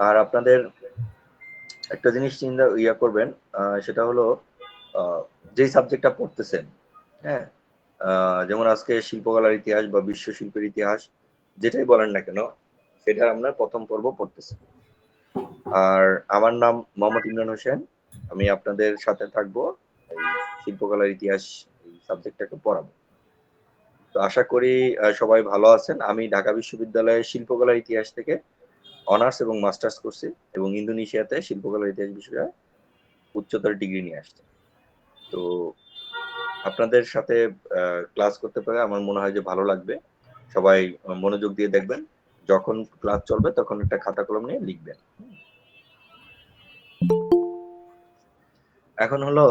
আর আপনাদের একটা জিনিস চিন্তা করবেন, সেটা হলো যেই সাবজেক্টটা পড়তেছেন, হ্যাঁ, যেমন আজকে শিল্পকলার ইতিহাস বা বিশ্ব শিল্পের ইতিহাস যেটাই বলেন না কেন, সেটা আমরা প্রথম পর্ব পড়তেছি। আর আমার নাম মোহাম্মদ ইমরান হোসেন, আমি আপনাদের সাথে থাকবো এই শিল্পকলার ইতিহাস এই সাবজেক্টটাকে পড়াবো। তো আশা করি সবাই ভালো আছেন। আমি ঢাকা বিশ্ববিদ্যালয়ের শিল্পকলার ইতিহাস থেকে অনার্স এবং মাস্টার্স করছি এবং ইন্দোনেশিয়াতে শিল্পকলার ইতিহাস বিষয়ে উচ্চতর ডিগ্রি নিয়ে আসছি। তো আপনাদের সাথে ক্লাস করতে পারে আমার মনে হয় যে ভালো লাগবে। সবাই মনোযোগ দিয়ে দেখবেন। যখন ক্লাস চলবে তখন একটা খাতা কলম নিয়ে লিখবেন। এখন হলো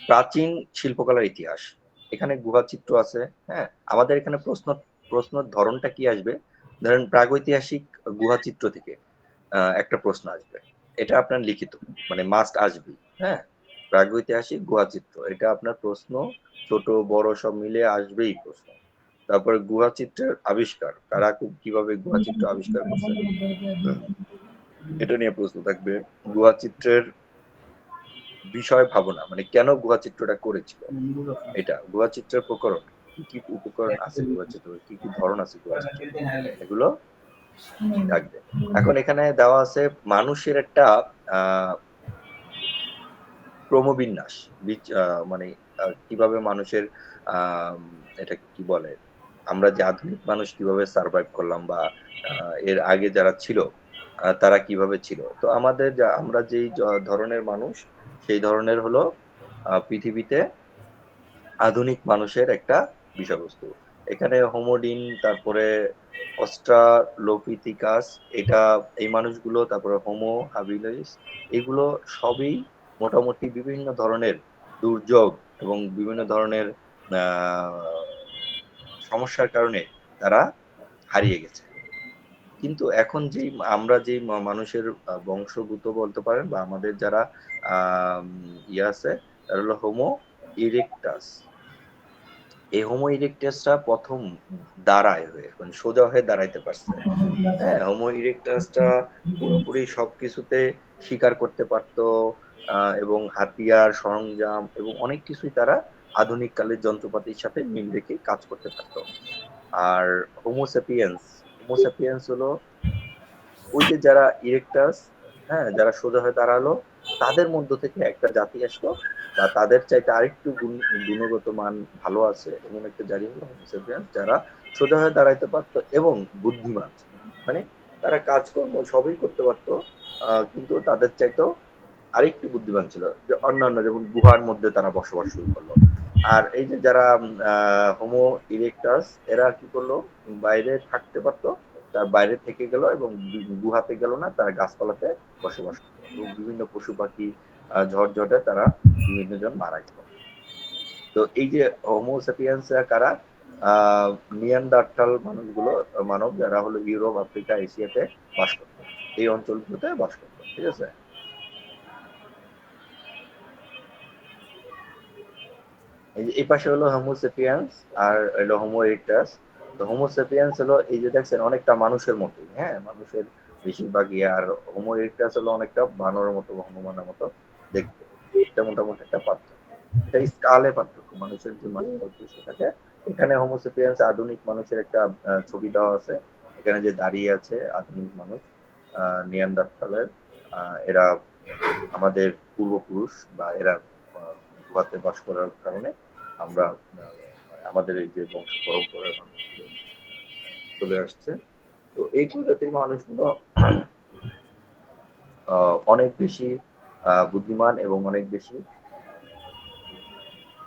প্রাচীন শিল্পকলার ইতিহাস। এখানে গুহা চিত্র আছে। হ্যাঁ, আমাদের এখানে প্রশ্নের ধরনটা কি আসবে? ধরেন প্রাগৈতিহাসিক গুহা চিত্র থেকে একটা প্রশ্ন আসবে। এটা আপনার লিখিত, মানে মাস্ট আসবে। হ্যাঁ, প্রাগৈতিহাসিক গুহা চিত্র, এটা আপনার প্রশ্ন, ছোট বড় সব মিলে আসবেই প্রশ্ন। তারপরে গুহা চিত্রের আবিষ্কার, কারা কিভাবে গুহা চিত্র আবিষ্কার করছে, এটা নিয়ে প্রশ্ন থাকবে। গুহা চিত্রের বিষয় ভাবনা, মানে কেন গুহা চিত্রটা করেছিল, এটা গুহা চিত্রের প্রকরণ, কি কি উপকরণ আছে গুহা চিত্র, কি কি ধরন আছে গুহা চিত্র, এগুলো থাকবে। এখন এখানে দেওয়া আছে মানুষের একটা ক্রমবিন্যাস, মানে কিভাবে মানুষের এটা কি বলে, আমরা যে আধুনিক মানুষ কিভাবে সার্ভাইভ করলাম, বা এর আগে যারা ছিল তারা কিভাবে ছিল। তো আমাদের আমরা যেই ধরনের মানুষ, সেই ধরনের হলো পৃথিবীতে আধুনিক মানুষের একটা বিষয়বস্তু। এখানে হোমোডিন, তারপরে অস্ট্রালোপিথিকাস, এটা এই মানুষগুলো, তারপরে হোমো হাবিলিস, এগুলো সবই মোটামুটি বিভিন্ন ধরনের দুর্যোগ এবং বিভিন্ন ধরনের সমস্যার কারণে তারা হারিয়ে গেছে। কিন্তু এখন যে আমরা যে মানুষের বংশগত বলতে পারেন, বা আমাদের যারা ইয়ে আছে, তারা হলো হোমো ইরেক্টাস। এই হোমো ইরেক্টাসটা প্রথম দাঁড়ায় হয়ে, মানে সোজা হয়ে দাঁড়াইতে পারছে। হ্যাঁ, হোমো ইরেক্টাসটা পুরোপুরি সবকিছুতে শিকার করতে পারতো, এবং হাতিয়ার সরঞ্জাম এবং অনেক কিছুই তারা আধুনিক কালের যন্ত্রপাতির সাথে মিল রেখে কাজ করতে পারতো। আর হোমোসেপিয়েন্স হলো ওই যে যারা ইরেক্টাস, হ্যাঁ, যারা সোজা হয়ে দাঁড়ালো, তাদের মধ্য থেকে একটা জাতি আসলো, বা তাদের চাইতে আরেকটু গুণগত মান ভালো আছে এমন একটা জাতি হলো হোমোসেপিয়েন্স, যারা সোজা হয়ে দাঁড়াইতে পারতো এবং বুদ্ধিমান, মানে তারা কাজকর্ম সবই করতে পারতো, কিন্তু তাদের চাইতেও আরেকটু বুদ্ধিমান ছিল, যে অন্যান্য যেমন গুহার মধ্যে তারা বসবাস শুরু করলো। আর এই যে যারা হোমো ইরেক্টাস, এরা কি করলো, বাইরে থাকতে পারতো, তার বাইরে থেকে গেল এবং গুহাতে গেল না, তারা গাছপালাতে বসবাস করতো এবং বিভিন্ন পশু পাখি ঝড়ঝটে তারা বিভিন্ন জন মারা গেল। তো এই যে হোমোসেপিয়েন্স কারা, নিয়ানডার্টাল মানুষগুলো, মানব যারা হলো ইউরোপ, আফ্রিকা, এশিয়াতে বাস করতো, এই অঞ্চলগুলোতে বাস করতো। ঠিক আছে, এই পাশে হলো হোমোসেপিয়েন্স আর হলো হোমো ইরেক্টাস। তো হোমোসেপিয়েন্স হলো এই যে দেখছেন অনেকটা মানুষের মতোই, হ্যাঁ, মানুষের বেশিরভাগই। আর হোমো ইরেক্টাস হলো অনেকটা বানরের মতো, হনুমানের মতো দেখতে। এটা মোটামুটি একটা পার্থক্য, এটা স্কালে পার্থক্য, মানুষের যে সেটাকে। এখানে হোমোসেপিয়েন্স আধুনিক মানুষের একটা ছবি দেওয়া আছে, এখানে যে দাঁড়িয়ে আছে আধুনিক মানুষ, নিয়ানডার্টালের, এরা আমাদের পূর্বপুরুষ, বা এরা গুহাতে বাস করার কারণে আমরা আমাদের এই যে বংশ পরম্পরা চলে আসছে। তো এই প্রজাতির মানুষগুলো অনেক বেশি বুদ্ধিমান এবং অনেক বেশি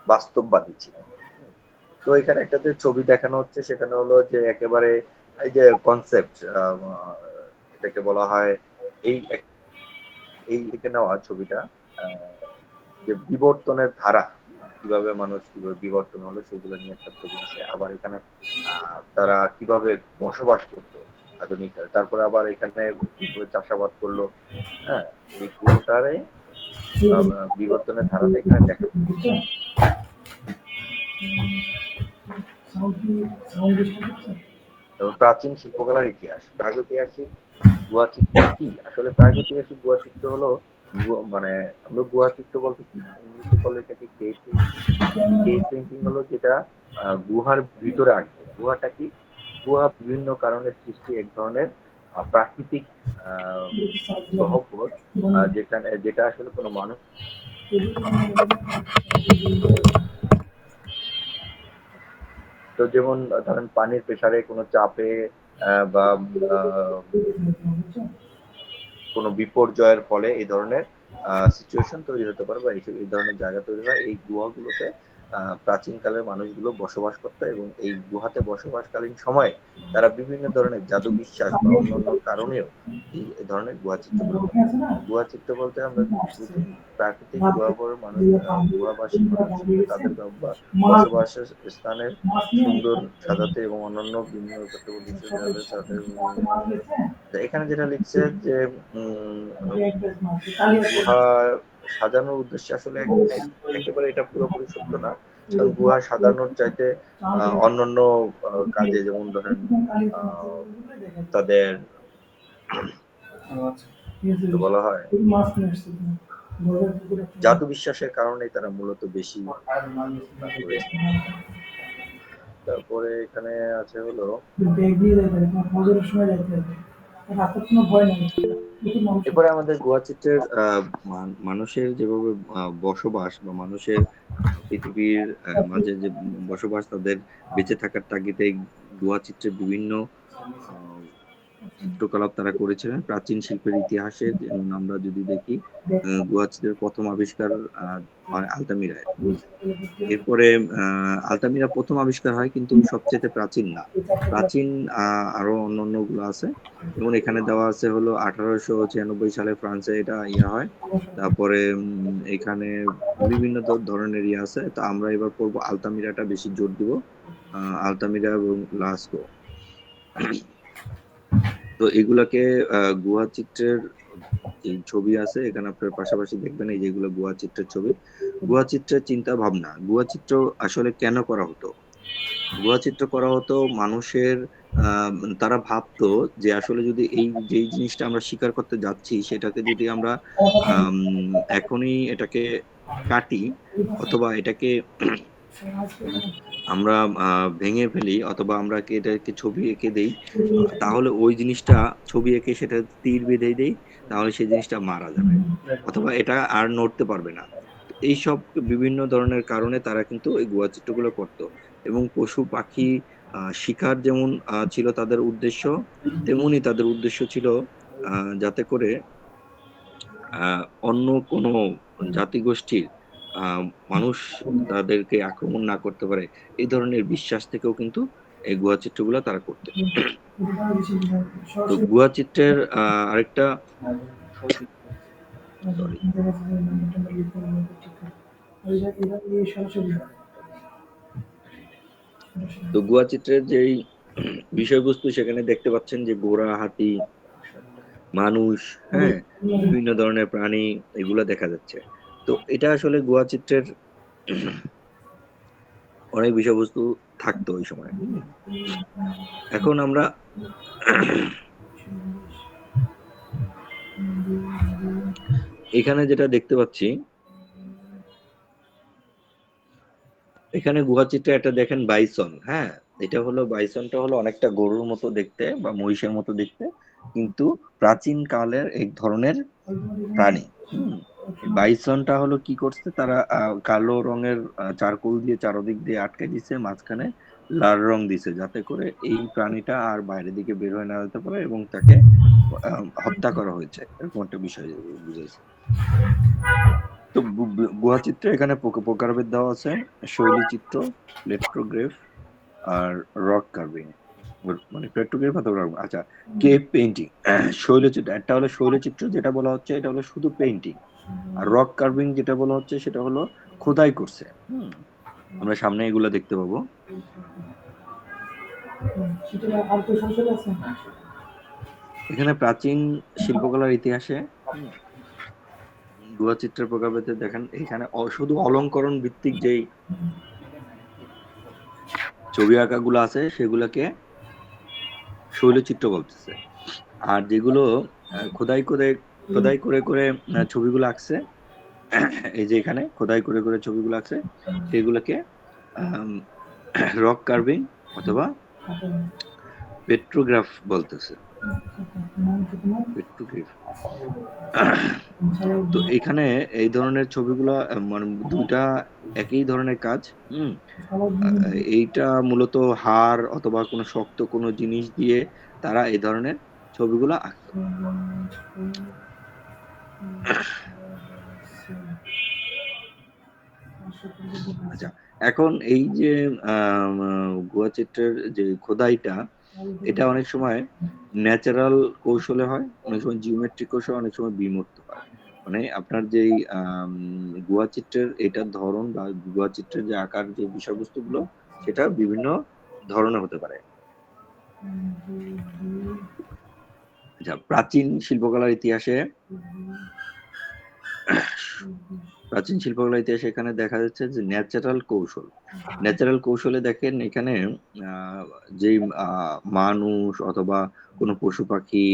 বাস্তববাদী ছিল। তো এখানে একটা যে ছবি দেখানো হচ্ছে, সেখানে হলো যে একেবারে এই যে কনসেপ্ট, এটাকে বলা হয় এই এই থেকে নেওয়া ছবিটা, যে বিবর্তনের ধারা, কিভাবে মানুষ কিভাবে বিবর্তন হলো সেগুলো নিয়ে একটা ছবি দিচ্ছে। আবার এখানে তারা কিভাবে বসবাস করতো আধুনিক কালে, তারপরে আবার এখানে কিভাবে চাষাবাদ করলো। হ্যাঁ, এই পুরোটারে বিবর্তনের ধারাটা এখানে দেখা যাচ্ছে। এবং প্রাচীন শিল্পকলার ইতিহাস, প্রাগৈতিহাসিক গুহা চিত্র কি? আসলে প্রাগৈতিহাসিক গুহা চিত্র হলো মানে আমরা গুহা চিত্র বলতে কি ইংলিশে বলে এটাকে কেভ পেইন্টিং। কেভ পেইন্টিং হলো যেটা গুহার ভিতরে আঁকবে। গুহাটা কি? গুহা বিভিন্ন কারণে সৃষ্টি এক ধরনের প্রাকৃতিক আহ গহ্বর, যেখানে যেটা আসলে কোনো মানুষ তো যেমন ধরেন পানির প্রেসারে কোনো চাপে বা আহ, কোনো বিপর্যয়ের ফলে এই ধরনের সিচুয়েশন তৈরি হতে পারে বা এই ধরনের জায়গা তৈরি হয়। এই গুহাগুলোতে প্রাচীনকালের মানুষগুলো বসবাস করতো এবং এই গুহাতে বসবাসকালীন সময়ে তারা বিভিন্ন ধরনের জাদু বিশ্বাস বা অন্যান্য কারণেও এই ধরনের গুহা চিত্রগুলো করতো। গুহা চিত্র বলতে আমরা বুঝি প্রাকৃতিক গুহাবর মানুষ, গুহাবাসী মানুষ তাদের বসবাসের স্থানের সুন্দর সাজাতে এবং অন্যান্য বিভিন্ন দৃশ্য সাথে। তো এখানে যেটা লিখছে যে গুহা সাজানোর উদ্দেশ্যে আসলে একেবারে এটা পুরোপুরি সত্য না, কারণ গুহা সাজানোর চাইতে অন্যান্য কাজে, যেমন ধরেন তাদের বলা হয় জাদু বিশ্বাসের কারণে তারা মূলত বেশি করেছে। তারপরে এখানে আছে হলো এরপরে আমাদের গুহা চিত্রের মানুষের যেভাবে বসবাস বা মানুষের পৃথিবীর মাঝে যে বসবাস, তাদের বেঁচে থাকার তাগিদে গুহা চিত্রের বিভিন্ন চিত্রকলাপ তারা করেছিলেন। প্রাচীন শিল্পের ইতিহাসে আমরা যদি দেখি, গুহা চিত্রের প্রথম আবিষ্কার হয় আলতামিরায়। এরপরে আলতামিরা প্রথম আবিষ্কার হয়, কিন্তু সবচেয়ে প্রাচীন না, প্রাচীন আরো অন্যান্য গুলো আছে। যেমন এখানে দেওয়া আছে হলো 1896 সালে ফ্রান্সে এটা ইয়া হয়। তারপরে এখানে বিভিন্ন ধরনের ইয়ে আছে। তো আমরা এবার পড়বো আলতামিরাটা, বেশি জোর দিব আলতামিরা এবং লাস্কো। তো এগুলাকে গুহা চিত্রের যে ছবি আছে এখানে আপনার পাশাপাশি দেখবেন, এই যেগুলো গুহা চিত্রের ছবি। গুহা চিত্রের চিন্তা ভাবনা, গুহা চিত্র আসলে কেন করা হতো? গুহা চিত্র করা হতো মানুষের, তারা ভাবতো যে আসলে যদি এই যে জিনিসটা আমরা শিকার করতে যাচ্ছি সেটাকে যদি আমরা এখনই এটাকে কাটি, অথবা এটাকে আমরা ভেঙে ফেলি, অথবা আমরা এটাকে ছবি এঁকে দেই, তাহলে ওই জিনিসটা ছবি এঁকে সেটা তীর বেঁধে দেই, তাহলে সেই জিনিসটা মারা যাবে, অথবা এটা আর নড়তে পারবে না। এইসব বিভিন্ন ধরনের কারণে তারা কিন্তু এই গুহা চিত্রগুলো করতো। এবং পশু পাখি শিকার যেমন ছিল তাদের উদ্দেশ্য, তেমনি তাদের উদ্দেশ্য ছিল যাতে করে অন্য কোনো জাতিগোষ্ঠীর আহ মানুষ তাদেরকে আক্রমণ না করতে পারে, এই ধরনের বিশ্বাস থেকেও কিন্তু এই গুহা চিত্রগুলো তারা করতে। তো গুহা চিত্রের আরেকটা সরি তো গুহা চিত্রের যেই বিষয়বস্তু সেখানে দেখতে পাচ্ছেন যে ঘোড়া, হাতি, মানুষ, হ্যাঁ, বিভিন্ন ধরনের প্রাণী, এগুলো দেখা যাচ্ছে। তো এটা আসলে গুহা চিত্রের অনেক বিষয়বস্তু থাকতো ওই সময়। এখন আমরা এখানে যেটা দেখতে পাচ্ছি, এখানে গুহা চিত্রে একটা দেখেন বাইসন, হ্যাঁ, এটা হলো বাইসনটা হলো অনেকটা গরুর মতো দেখতে বা মহিষের মতো দেখতে, কিন্তু প্রাচীন কালের এক ধরনের প্রাণী। বাইসনটা হলো কি করছে তারা, কালো রঙের চারকোল দিয়ে চারদিক দিয়ে আটকে দিছে, মাঝখানে লাল রং দিছে, যাতে করে এই প্রাণীটা আর বাইরের দিকে বের হয়ে না যেতে পারে, এবং তাকে হত্যা করা হয়েছে, এরকম একটা বিষয় বুঝাইছে। তো গুহা চিত্রে এখানে প্রকারভেদ দেওয়া আছে: শৈলী চিত্র, পেট্রোগ্রাফ, আর রক কার্ভিং। মানে পেট্রোগ্রাফ অথবা আচ্ছা, কেভ পেইন্টিং। শৈলচিত্র একটা হলো শৈলচিত্র, যেটা বলা হচ্ছে এটা হলো শুধু পেইন্টিং। আর রক কার্ভিং যেটা বলা হচ্ছে সেটা হলো খোদাই করছে। আমরা সামনে এগুলা দেখতে পাবো। এখানে প্রাচীন শিল্পকলার ইতিহাসে গুহা চিত্রের প্রকারভেদে দেখেন, এখানে শুধু অলঙ্করণ ভিত্তিক যেই ছবি আঁকা গুলো আছে সেগুলাকে শৈলচিত্র বলতেছে। আর যেগুলো খোদাই করে খোদাই করে করে ছবিগুলো আঁকছে, এই যে এখানে খোদাই করে করে ছবিগুলো আঁকছে, সেগুলোকে রক কার্ভিং অথবা পেট্রোগ্রাফ বলতেছে। পেট্রোগ্রাফ। তো এখানে এই ধরনের ছবিগুলো মানে দুইটা একই ধরনের কাজ। এইটা মূলত হাড় অথবা কোনো শক্ত কোনো জিনিস দিয়ে তারা এই ধরনের ছবিগুলো আঁকত। আচ্ছা, এখন এই যে গুহা চিত্রের যে খোদাইটা, এটা অনেক সময় ন্যাচারাল কৌশলে হয়, অনেক সময় জিওমেট্রিক কৌশল, অনেক সময় বিমূর্ত হয়। মানে আপনার যেই গুহা চিত্রের এটার ধরন বা গুহা চিত্রের যে আকার, যে বিষয়বস্তুগুলো, সেটা বিভিন্ন ধরনের হতে পারে। আচ্ছা, প্রাচীন শিল্পকলার ইতিহাসে এখানে দেখা যাচ্ছে যে ন্যাচারাল কৌশলে দেখেন এখানে যে মানুষ অথবা কোনো পশু পাখি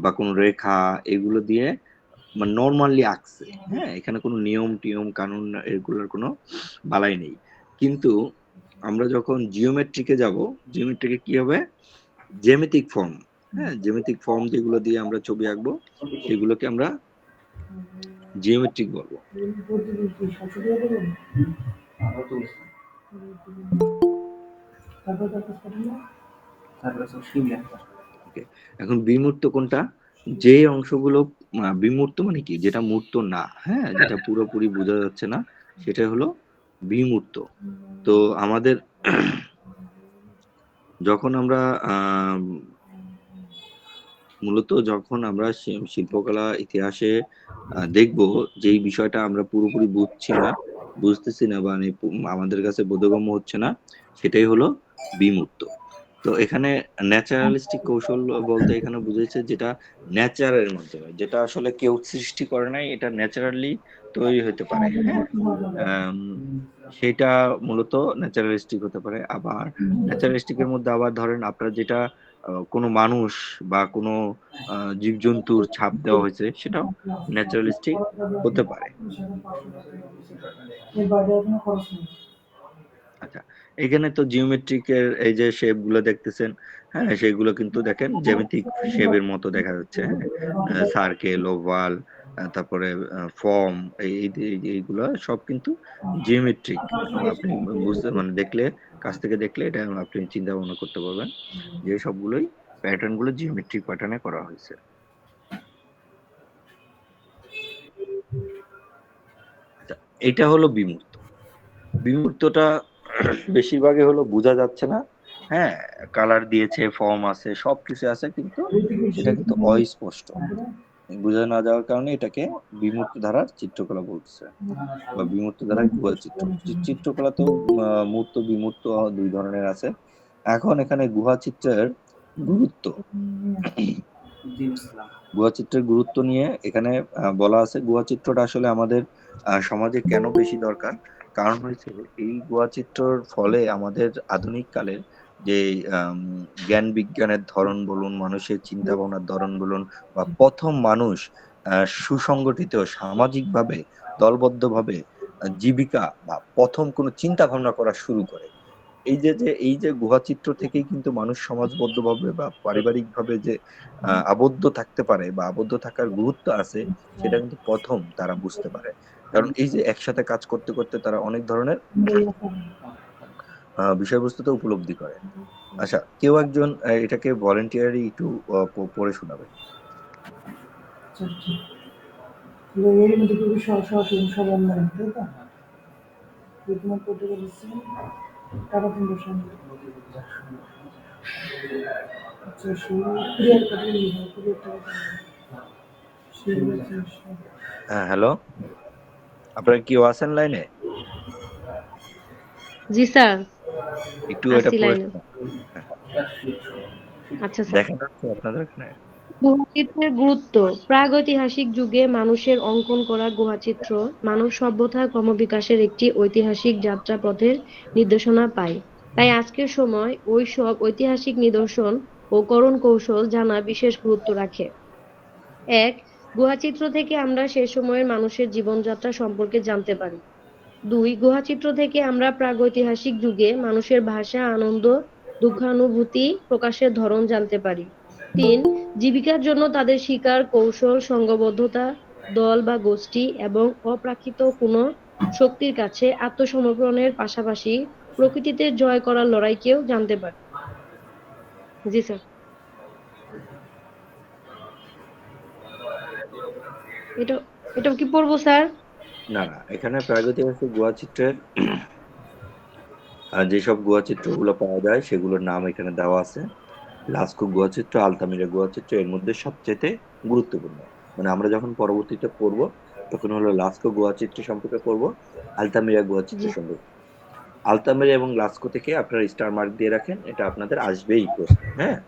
বা কোনো রেখা, এগুলো দিয়ে মানে নর্মালি আঁকছে। হ্যাঁ, এখানে কোনো নিয়ম টিয়ম কানুন এগুলোর কোনো বালাই নেই। কিন্তু আমরা যখন জিওমেট্রিকে যাব, জিওমেট্রিকে কি হবে, জ্যামিতিক ফর্ম। হ্যাঁ, জ্যামিতিক ফর্ম যেগুলো দিয়ে আমরা ছবি আঁকবো, সেগুলোকে আমরা জিওমেট্রিক বলবো। এখন বিমূর্ত কোনটা? যে অংশগুলো বিমূর্ত মানে কি, যেটা মূর্ত না, হ্যাঁ, যেটা পুরোপুরি বোঝা যাচ্ছে না, সেটা হলো বিমূর্ত। তো আমাদের যখন আমরা মূলত যখন আমরা শিল্পকলা ইতিহাসে দেখব, যেই বিষয়টা আমরা পুরোপুরি বুঝতেছি না বা আমাদের কাছে বোধগম্য হচ্ছে না, সেটাই হলো বিমূর্ত। তো এখানে ন্যাচারালিস্টিক কৌশল বলতে এখানে বুঝেছে যেটা ন্যাচারের মাধ্যমে, যেটা আসলে কেউ সৃষ্টি করে নাই, এটা ন্যাচারালি তৈরি হতে পারে। হ্যাঁ, সেটা মূলত ন্যাচারালিস্টিক হতে পারে। আবার ন্যাচারালিস্টিকের মধ্যে আবার ধরেন আপনার যেটা কোনো মানুষ বা কোনো জীবজন্তুর ছাপ দেওয়া হয়েছে, সেটাও ন্যাচারালিস্টিক হতে পারে। আচ্ছা, এখানে তো জিওমেট্রিকের এই যে শেপ গুলো দেখতেছেন, হ্যাঁ, সেগুলো কিন্তু দেখেন জ্যামিতিক শেপের মতো দেখা যাচ্ছে। হ্যাঁ, সার্কেল, ওভাল, তারপরে ফর্ম, এইগুলো সব কিন্তু জিওমেট্রিক। আপনি বুঝতে মানে দেখলে, কাছ থেকে দেখলে এটা আপনি চিন্তা ভাবনা করতে পারবেন যে সবগুলোই প্যাটার্ন গুলো জিওমেট্রিক প্যাটার্নে করা হয়েছে। আচ্ছা, এটা হলো বিমূর্ত। বিমূর্তটা বেশিরভাগই হলো বোঝা যাচ্ছে না। হ্যাঁ, কালার দিয়েছে, ফর্ম আছে, সবকিছু আছে, কিন্তু এটা কিন্তু অস্পষ্ট। বোঝা না যাওয়ার কারণে এটাকে বিমূর্ত ধারার চিত্রকলা বলতেছে বা বিমূর্ত ধারার গুহা চিত্র। চিত্রকলা তো মূর্ত বিমূর্ত দুই ধরনের আছে। এখন এখানে গুহা চিত্রের গুরুত্ব, গুহা চিত্রের গুরুত্ব নিয়ে এখানে বলা আছে, গুহা চিত্রটা আসলে আমাদের সমাজে কেন বেশি দরকার। কারণ হয়েছে এই গুহা চিত্রর ফলে আমাদের আধুনিক কালের যে জ্ঞান বিজ্ঞানের ধরন বলুন, মানুষের চিন্তা ভাবনার ধরন বলুন, বা প্রথম মানুষ সুসংগঠিত সামাজিকভাবে দলবদ্ধভাবে জীবিকা বা প্রথম কোনো চিন্তা ভাবনা করা শুরু করে। এই যে গুহা চিত্র থেকেই কিন্তু মানুষ সমাজবদ্ধভাবে বা পারিবারিকভাবে যে আবদ্ধ থাকতে পারে বা আবদ্ধ থাকার গুরুত্ব আছে, সেটা কিন্তু প্রথম তারা বুঝতে পারে। কারণ এই যে একসাথে কাজ করতে করতে তারা অনেক ধরনের বিষয়বস্তুতে উপলব্ধি করে। আচ্ছা, কেউ একজন এটাকে ভলেন্টিয়ারি একটু পড়ে শোনাবে। হ্যাঁ, হ্যালো, আপনারা কেউ আছেন লাইনে? জি স্যার, একটু এটা আসি পড়ে লাইনে। শোনান। আচ্ছা স্যার। দেখা যাচ্ছে আপনাদের এখানে? গুহাচিত্রের গুরুত্ব। প্রাগৈতিহাসিক যুগে মানুষের অঙ্কন করা গুহাচিত্র মানব সভ্যতার ক্রমবিকাশের একটি ঐতিহাসিক যাত্রাপথের নির্দেশনা পায়। তাই আজকের সময় ওই সব ঐতিহাসিক নিদর্শন ও করণ কৌশল জানা বিশেষ গুরুত্ব রাখে। ১. গুহাচিত্র থেকে আমরা সে সময়ের মানুষের জীবনযাত্রা সম্পর্কে জানতে পারি। ২. গুহাচিত্র থেকে আমরা প্রাগৈতিহাসিক যুগে মানুষের ভাষা, আনন্দ, দুঃখানুভূতি প্রকাশের ধরন জানতে পারি। ৩. জীবিকার জন্য তাদের শিকার, কৌশল, সংঘবদ্ধতা, দল বা গোষ্ঠী এবং অপ্রাকৃত কোনো শক্তির কাছে আত্মসমর্পণের পাশাপাশি প্রকৃতিতে জয় করার লড়াইকেও জানতে পারি। জি স্যার। এটা এটাও কি পড়বো স্যার? না, এখানে প্রাগৈতিহাসিক গুহাচিত্রের যেসব গুহাচিত্রগুলো পাওয়া যায় সেগুলোর নাম এখানে দেওয়া আছে। লাস্কো গুহাচিত্র, আলতামিরা গুহাচিত্র এর মধ্যে সবচেয়ে গুরুত্বপূর্ণ। মানে আমরা যখন পরবর্তীতে পড়বো তখন হলো লাস্কো গুহাচিত্র সম্পর্কে পড়বো, আলতামিরা গুহাচিত্র জি। সম্পর্কে। আলতামিরা এবং লাস্কো থেকে আপনারা স্টার মার্ক দিয়ে রাখেন, এটা আপনাদের আসবেই প্রশ্ন। হ্যাঁ,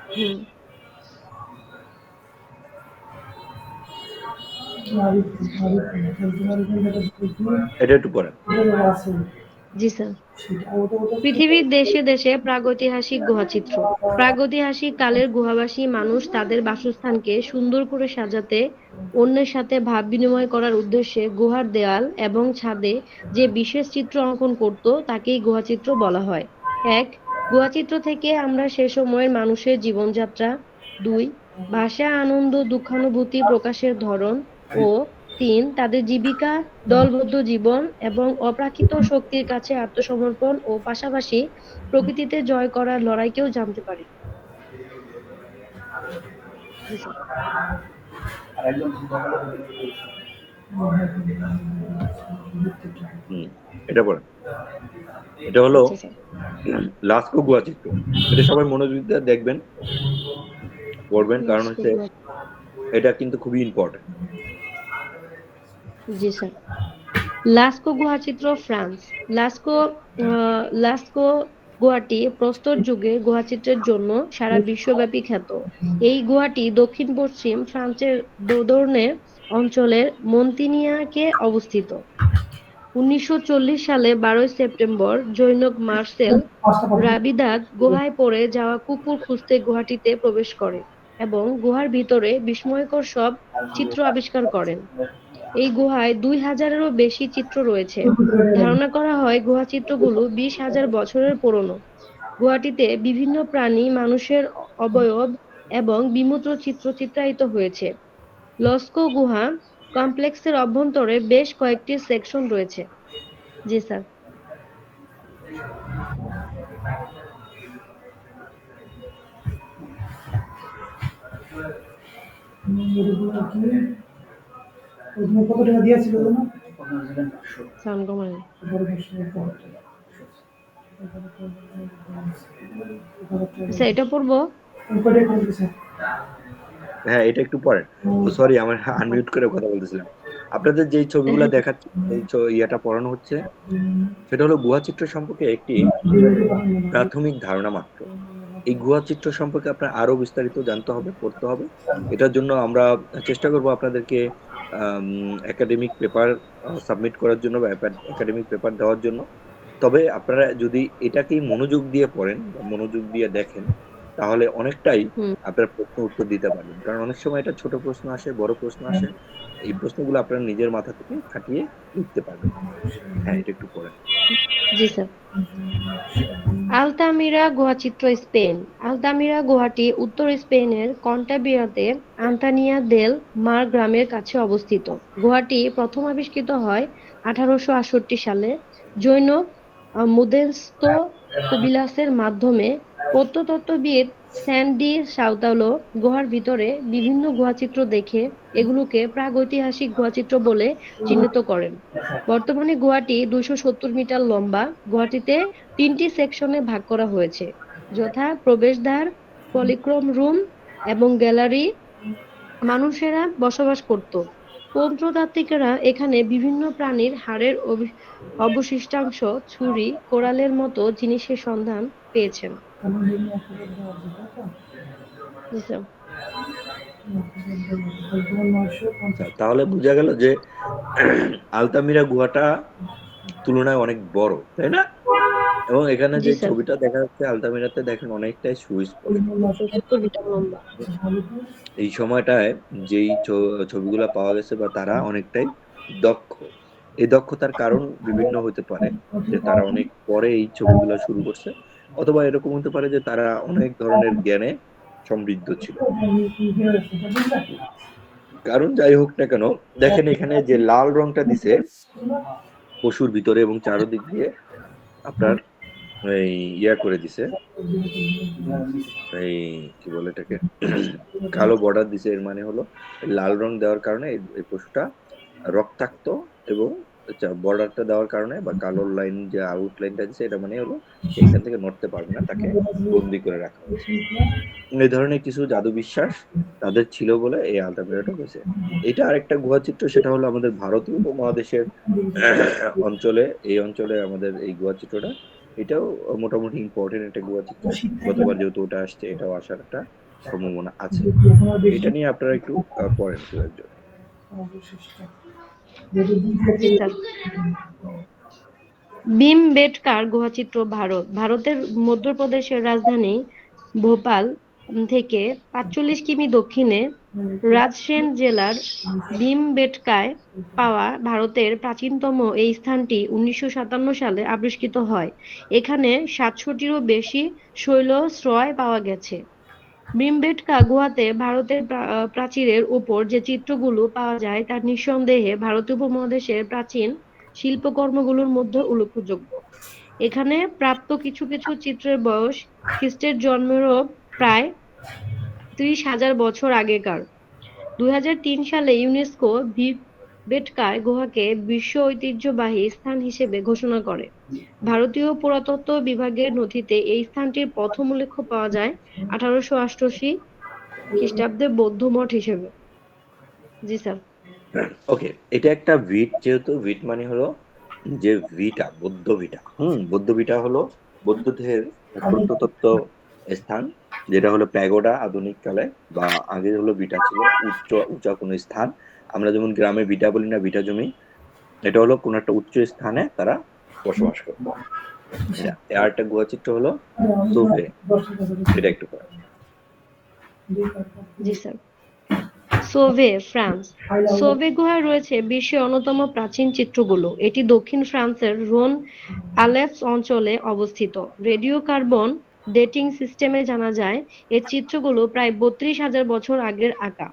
হুম। এটা একটু পড়েন। জি স্যার। পৃথিবীর দেশে দেশে প্রাগৈতিহাসিক গুহাচিত্র। প্রাগৈতিহাসিক কালের গুহাবাসী মানুষ তাদের বাসস্থানকে সুন্দর করে সাজাতে অন্যের সাথে ভাব বিনিময় করার উদ্দেশ্যে গুহার দেয়াল এবং ছাদে যে বিশেষ চিত্র অঙ্কন করত তাকেই গুহাচিত্র বলা হয়। ১. গুহাচিত্র থেকে আমরা সে সময়ের মানুষের জীবনযাত্রা। ২. ভাষা, আনন্দ, দুঃখানুভূতি প্রকাশের ধরন ও ৩. তাদের জীবিকা, দলবদ্ধ জীবন এবং অপ্রাকৃত শক্তির কাছে আত্মসমর্পণ ও পাশাপাশি প্রকৃতিতে জয় করার লড়াইকেও জানতে পারি। জি স্যার। হুম, এটা পড়েন। এটা হলো আচ্ছা স্যার। লাস্কো গুহাচিত্র। এটা সবাই মনোযোগ দিয়ে দেখবেন, পড়বেন, কারণ লাস্কো হচ্ছে গুহা। এটা কিন্তু খুবই ইম্পর্টেন্ট। জি স্যার। লাস্কো গুহাচিত্র, ফ্রান্স। লাস্কো গুহাটি প্রস্তর যুগের গুহাচিত্রের জন্য সারা বিশ্বব্যাপী খ্যাত। এই গুহাটি দক্ষিণ-পশ্চিম ফ্রান্সের দোদর্নে অঞ্চলের মন্তিনিয়াকে অবস্থিত। ১৯৪০ সালে ১২ সেপ্টেম্বর জনৈক মার্সেল রাবিদাত গুহায় পড়ে যাওয়া কুকুর খুঁজতে গুহাটিতে প্রবেশ করে এবং গুহার ভিতরে বিস্ময়কর সব চিত্র আবিষ্কার করেন। এই গুহায় ২,০০০-এরও বেশি চিত্র রয়েছে। ধারণা করা হয় গুহাচিত্রগুলো ২০,০০০ বছরের পুরনো। গুহাটিতে বিভিন্ন প্রাণী, মানুষের অবয়ব এবং বিমূর্ত চিত্র চিত্রায়িত হয়েছে। লস্কো গুহা কমপ্লেক্সের অভ্যন্তরে বেশ কয়েকটি সেকশন রয়েছে। জি স্যার। সাউন্ড কমায়। স্যার এটা পড়বো? হ্যাঁ, এটা একটু পড়েন। সরি, আমার আনমিউট করে কথা বলতেছিলাম। আপনাদের যেই ছবিগুলো দেখাচ্ছে, এই ইয়াটা পড়ানো হচ্ছে, সেটা হলো গুহাচিত্র সম্পর্কে একটি প্রাথমিক ধারণা মাত্র। এই গুহাচিত্র সম্পর্কে আপনার আরো বিস্তারিত জানতে হবে, পড়তে হবে। এটার জন্য আমরা চেষ্টা করব আপনাদেরকে একাডেমিক পেপার সাবমিট করার জন্য বা একাডেমিক পেপার দেওয়ার জন্য। তবে আপনারা যদি এটাকেই মনোযোগ দিয়ে পড়েন বা মনোযোগ দিয়ে দেখেন, তাহলে অনেকটাই হুম। আপনার প্রশ্ন উত্তর দিতে পারবেন। কারণ অনেক সময় এটা ছোট প্রশ্ন আসে, বড় প্রশ্ন আসে। এই প্রশ্নগুলো আপনার নিজের মাথা থেকে খাটিয়ে লিখতে পারবেন। হ্যাঁ, এটা একটু পড়েন। জি স্যার। আলতামিরা গুহাচিত্র, স্পেন। আলতামিরা গুহাটি উত্তর স্পেনের কন্টাবিরাতে আন্তানিয়া দেল মার গ্রামের কাছে অবস্থিত। গুহাটি প্রথম আবিষ্কৃত হয় ১৮৬৮ সালে জৈন মোদেsto কুবিলাসের মাধ্যমে। প্রত্নতত্ত্ববিদ স্যান্ডি সাঁওতালো গুহার ভিতরে বিভিন্ন গুহাচিত্র দেখে এগুলোকে প্রাগৈতিহাসিক গুহাচিত্র বলে চিহ্নিত করেন। বর্তমানে গুহাটি ২৭০ মিটার লম্বা। গুহাটিতে ৩টি সেকশনে ভাগ করা হয়েছে, যথা প্রবেশদ্বার, পলিক্রম রুম এবং গ্যালারি। মানুষেরা বসবাস করত। প্রত্নতাত্ত্বিকেরা এখানে বিভিন্ন প্রাণীর হাড়ের অবশিষ্টাংশ, ছুরি, কোরালের মতো জিনিসের সন্ধান পেয়েছেন। বুঝলাম। আচ্ছা, তাহলে বোঝা গেল যে আলতামিরা গুহাটা তুলনায় অনেক বড়, তাই না? এবং এখানে জি যে স্যার। ছবিটা দেখা যাচ্ছে আলতামিরাতে দেখেন অনেকটাই সুস্পষ্ট। ছবিটা লম্বা। এই সময়টায় যেই ছবিগুলা পাওয়া গেছে বা তারা অনেকটাই দক্ষ। এই দক্ষতার কারণ বিভিন্ন হতে পারে যে তারা অনেক পরে এই ছবিগুলা শুরু করছে, অথবা এরকম হতে পারে যে তারা অনেক ধরনের জ্ঞানে সমৃদ্ধ ছিল। কারণ যাই হোক না কেন, দেখেন এখানে যে লাল রংটা দিছে পশুর ভিতরে এবং চারদিক দিয়ে আপনার এই ইয়া করে দিছে, এই কি বলে এটাকে, কালো বর্ডার দিছে। এর মানে হলো লাল রং দেওয়ার কারণে এই পশুটা রক্তাক্ত, এবং বর্ডারটা দেওয়ার কারণে বা কালো লাইন যে আউটলাইনটা দিছে এটা মানে হলো সে এখান থেকে নড়তে পারবে না, তাকে বন্দি করে রাখা হয়েছে। এই ধরনের কিছু জাদু বিশ্বাস তাদের ছিল বলে এই আলতামিরাটা হয়েছে। এটা আরেকটা গুহা চিত্র, সেটা হলো আমাদের ভারতীয় উপমহাদেশের অঞ্চলে, এই অঞ্চলে আমাদের এই গুহা চিত্রটা, এটাও মোটামুটি ইম্পর্টেন্ট একটা গুহা চিত্র। গতবার যেহেতু ওটা আসছে, এটাও আসার একটা সম্ভাবনা আছে। এটা নিয়ে আপনারা একটু পড়েন কেউ একজন। জি স্যার। ভীমবেটকার গুহাচিত্র ভারতের মধ্যপ্রদেশের রাজধানী ভোপাল থেকে ৪৫ কিমি দক্ষিণে রাজশাহী জেলার ভীমবেটকায় পাওয়া ভারতের প্রাচীনতম এই স্থানটি ১৯৫৭ সালে আবিষ্কৃত হয়। এখানে ৭০০-টিরও বেশি শৈলশ্রয় পাওয়া গেছে। ভীমবেটকা গুহাতে ভারতের প্রাচীরের উপর যে চিত্রগুলো পাওয়া যায় তা নিঃসন্দেহে ভারতীয় উপমহাদেশের প্রাচীন শিল্পকর্মগুলোর মধ্যে উল্লেখযোগ্য। এখানে প্রাপ্ত কিছু কিছু চিত্রের বয়স খ্রিস্টের জন্মেরও প্রায় ৩০,০০০ বছর আগেকার। ২০০৩ সালে ইউনেস্কো ভীমবেটকা গুহাকে বিশ্ব ঐতিহ্যবাহী স্থান হিসেবে ঘোষণা করে। ভারতীয় পুরাতত্ত্ব বিভাগের নথিতে এই স্থানটির প্রথম উল্লেখ পাওয়া যায় ১৮৮৮ খ্রিস্টাব্দে বৌদ্ধ মঠ হিসেবে। জি স্যার। ওকে, এটা একটা ভিট, যেহেতু ভিট মানে হলো যে ভিটা, বৌদ্ধ ভিটা। বৌদ্ধ ভিটা হলো বৌদ্ধদের প্রত্নতত্ত্ব স্থান, যেটা হলো প্যাগোডা আধুনিক কালে, বা আগে হলো ভিটা ছিল উঁচা কোনো স্থান। আমরা যেমন গ্রামে ভিটা বলি না, ভিটা জমি, এটা হলো কোন একটা উচ্চ স্থানে তারা বসবাস করতো। এটা আর একটা গুহাচিত্র হলো সোভে, এটা একটু পরে। জি স্যার। সোভে, ফ্রান্স। সোভে গুহায় রয়েছে বিশ্বের অন্যতম প্রাচীন চিত্রগুলো। এটি দক্ষিণ ফ্রান্সের রোন আলেপস অঞ্চলে অবস্থিত। রেডিও কার্বন ডেটিং সিস্টেমে জানা যায় এর চিত্রগুলো প্রায় ৩২,০০০ বছর আগের আঁকা।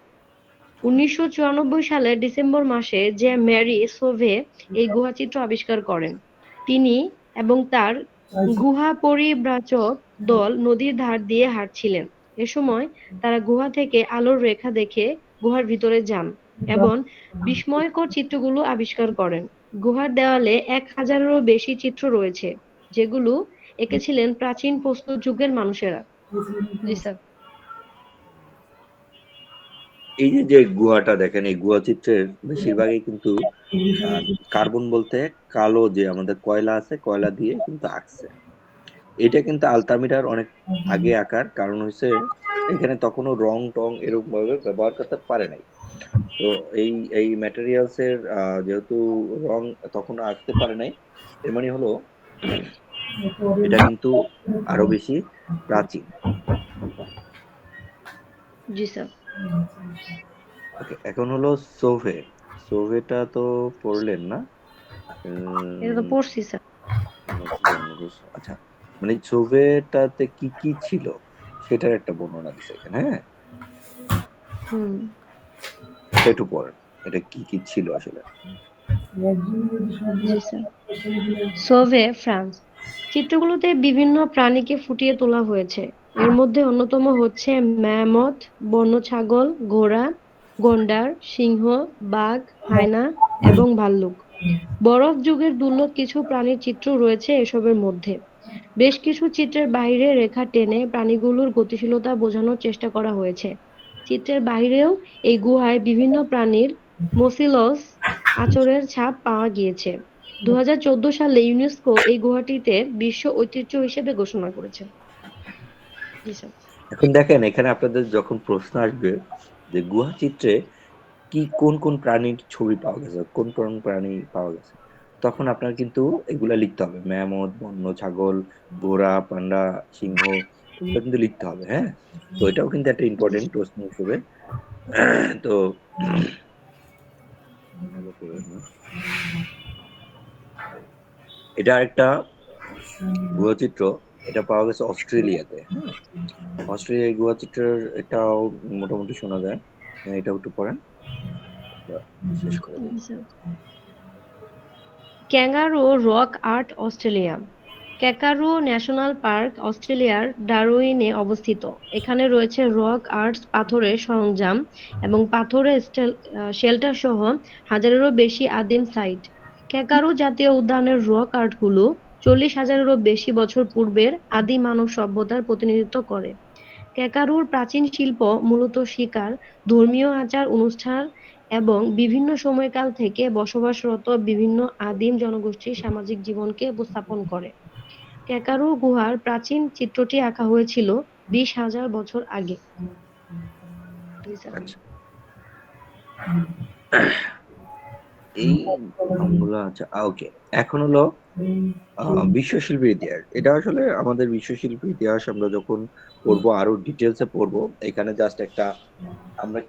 ১৯৯৪ সালের ডিসেম্বর মাসে যে ম্যারি সোভে এই গুহাচিত্র আবিষ্কার করেন। তিনি এবং তার গুহা পরিব্রাজক দল নদীর ধার দিয়ে হাঁটছিলেন। এ সময় তারা গুহা থেকে আলোর রেখা দেখে গুহার ভিতরে যান এবং বিস্ময়কর চিত্রগুলো আবিষ্কার করেন। গুহার দেওয়ালে ১,০০০-এরও বেশি চিত্র রয়েছে, যেগুলো এঁকেছিলেন প্রাচীন প্রস্তর যুগের মানুষেরা। জি স্যার। এই যে যে গুহাটা দেখেন, এই গুহা চিত্রের বেশিরভাগই কিন্তু কার্বন বলতে কালো যে আমাদের কয়লা আছে, কয়লা দিয়ে কিন্তু আঁকছে। এটা কিন্তু আলতামিরার অনেক আগে আঁকার কারণ হচ্ছে এখানে তখনও রং টং এরকম ভাবে ব্যবহার করতে পারে নাই। তো এই এই ম্যাটেরিয়ালস এর যেহেতু রং তখনও আঁকতে পারে নাই, এর মানে হলো এটা কিন্তু আরো বেশি প্রাচীন। জি স্যার। ওকে, এখন হলো সোভে। সোভেটা তো পড়লেন না? এটা তো উম, পড়ছি স্যার। আচ্ছা, মানে সোভেটাতে কি কি ছিল সেটার একটা বর্ণনা দিছে এখানে, হ্যাঁ? হুম। এটা একটু পড়েন, এটা কি কি ছিল আসলে। জি স্যার। সোভে, ফ্রান্স। চিত্রগুলোতে বিভিন্ন প্রাণীকে ফুটিয়ে তোলা হয়েছে। এর মধ্যে অন্যতম হচ্ছে ম্যামথ, বন্য ছাগল, ঘোড়া, গন্ডার, সিংহ, বাঘ, হায়না এবং ভাল্লুক। বরফ যুগের দুর্লভ কিছু প্রাণীর চিত্র রয়েছে এসবের মধ্যে। বেশ কিছু চিত্রের বাইরে রেখা টেনে প্রাণীগুলোর গতিশীলতা বোঝানোর চেষ্টা করা হয়েছে। চিত্রের বাইরেও এই গুহায় বিভিন্ন প্রাণীর মোসিলস আঁচড়ের ছাপ পাওয়া গিয়েছে। ২০১৪ সালে ইউনেস্কো এই গুহাটিতে বিশ্ব ঐতিহ্য হিসেবে ঘোষণা করেছে। জি স্যার। এখন দেখেন এখানে আপনাদের যখন প্রশ্ন আসবে যে গুহা চিত্রে কি কোন কোন প্রাণীর ছবি পাওয়া গেছে, কোন কোন প্রাণী পাওয়া গেছে, তখন আপনার কিন্তু এগুলা লিখতে হবে, ম্যামথ, বন্য ছাগল, ঘোড়া, পান্ডা, সিংহ, এগুলো কিন্তু লিখতে হবে। হ্যাঁ, তো এটাও কিন্তু একটা ইম্পর্টেন্ট প্রশ্ন হিসেবে। তো এটা একটা গুহচিত্র, এটা পাওয়া গেছে অস্ট্রেলিয়াতে। হ্যাঁ, অস্ট্রেলিয়ার গুহচিত্রের এটাও মোটামুটি শোনা যায়। এটাও একটু পড়েন, শেষ করে দিই। Kangaroo rock art Australia. Kangaroo national park অস্ট্রেলিয়ার ডারউইনে অবস্থিত। এখানে রয়েছে রক আর্ট পাথরের সরঞ্জাম এবং পাথরের শেল্টার সহ হাজারেরও বেশি আদিম সাইট। ক্যাঙ্গারু জাতীয় উদ্যানের রক আর্টগুলো 40,000-এরও বেশি বছর পূর্বের আদি মানব সভ্যতার প্রতিনিধিত্ব করে। ক্যাঙ্গারুর প্রাচীন শিল্প মূলত শিকার, ধর্মীয় আচার-অনুষ্ঠান এবং বিভিন্ন সময়কাল থেকে বসবাসরত বিভিন্ন আদিম জনগোষ্ঠীর সামাজিক জীবনকে উপস্থাপন করে। ক্যাঙ্গারু গুহার প্রাচীন চিত্রটি আঁকা হয়েছিল 20,000 বছর আগে। আচ্ছা, এই নামগুলো আচ্ছা ওকে। এখন হলো বিশ্বশিল্পীর ইতিহাস। এটা আসলে আমাদের বিশ্বশিল্পীর ইতিহাস আমরা যখন পড়বো আরো ডিটেলসে পড়বো, এখানে জাস্ট একটা আমরা